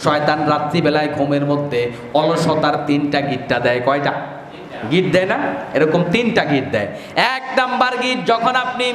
শয়তান রাত্রিবেলায় ঘুমের মধ্যে অলসতার 3টা গিট্টা দেয়। কয়টা গিট দেয় না? এরকম 3টা গিট দেয়। 1 নাম্বার গিট, যখন আপনি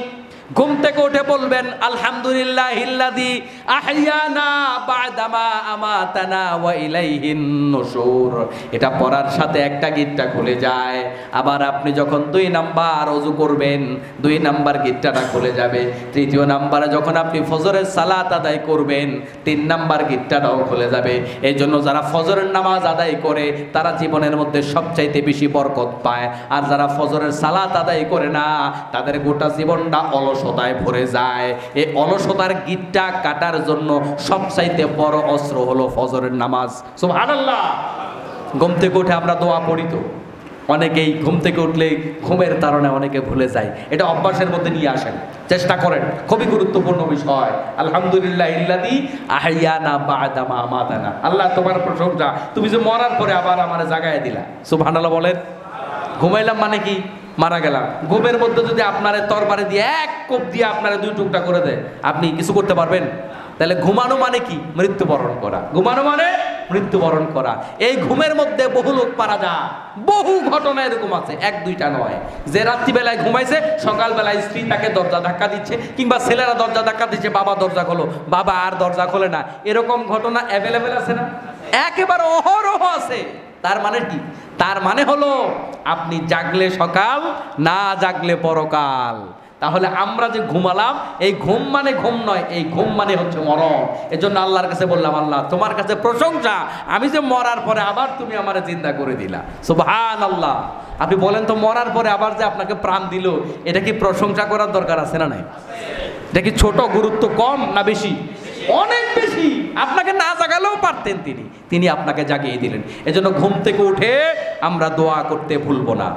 ঘুম থেকে উঠে বলবেন আলহামদুলিল্লাহিল্লাযী আহইয়ানা বা'দামা আমাতানা ওয়া ইলাইহিন নুশুর, এটা পড়ার সাথে একটা গিটটা খুলে যায়। আবার আপনি যখন 2 নাম্বার ওযু করবেন, 2 নাম্বার গিটটা খুলে যাবে। 3য় নাম্বারে যখন আপনি ফজরের সালাত আদায় করবেন, 3 নাম্বার গিটটাও খুলে যাবে। এই জন্য যারা ফজরের নামাজ আদায় করে তারা জীবনের মধ্যে সবচাইতে বেশি বরকত পায়, আর যারা ফজরের সালাত আদায় করে না তাদের গোটা জীবনটা অলসতায় ভরে যায়। এই অলসতার গিটটা কাটার জন্য সবচাইতে বড় অস্ত্র হলো ফজরের নামাজ। সুবহানাল্লাহ। ঘুম থেকে উঠে আমরা দোয়া পড়ি তো, অনেকেই ঘুম থেকে উঠলে ঘুমের কারণে অনেকে ভুলে যায়। এটা অভ্যাসের মধ্যে নিয়ে আসেন, চেষ্টা করেন, খুবই গুরুত্বপূর্ণ বিষয়। আলহামদুলিল্লাহিল্লাযী আহইয়ানা বা'দামা আমাতানা, আল্লাহ তোমার প্রশংসা, তুমি যে মরার পরে আবার আমারে জাগায় দিলা। সুবহানাল্লাহ বলেন। ঘুমাইলাম মানে কি? মারা গেলাম। ঘুমের মধ্যে যদি আপনারে তরবারি দিয়ে 1 কোপ দিয়ে আপনারে 2 টুকরা করে দেয়, আপনি কিছু করতে পারবেন? তাহলে ঘুমানো মানে কি? মৃত্যুবরণ করা। ঘুমানো মানে মৃত্যুবরণ করা। এই ঘুমের মধ্যে বহু লোক মারা যায়, বহু ঘটনা এরকম আছে, 1-2টা নয়। যে রাত্রিবেলায় ঘুমাইছে, সকালবেলায় স্ত্রী তাকে দরজা ধাক্কা দিচ্ছে, কিংবা ছেলেরা দরজা ধাক্কা দিচ্ছে, বাবা দরজা খোলো, বাবা আর দরজা খোলে না। এরকম ঘটনা অ্যাভেলেবেল আছে না? একেবারে অহরহ আছে। তার মানে কি? তার মানে হলো আপনি জাগলে সকাল, না জাগলে পরকাল। তাহলে আমরা যে ঘুমালাম, এই ঘুম মানে ঘুম নয়, এই ঘুম মানে হচ্ছে মরণ। এজন্য আল্লাহর কাছে বললাম, আল্লাহ তোমার কাছে প্রশংসা, আমি যে মরার পরে আবার তুমি আমারে জিন্দা করে দিলা। সুবহানাল্লাহ। আপনি বলেন তো, মরার পরে আবার যে আপনাকে প্রাণ দিল, এটা কি প্রশংসা করার দরকার আছে না নাই? এটা কি ছোট, গুরুত্ব কম না বেশি? অনেক বেশি। আপনাকে না জাগালেও পারতেন, তিনি আপনাকে জাগিয়ে দিলেন। এজন্য ঘুম থেকে উঠে আমরা দোয়া করতে ভুলবো না।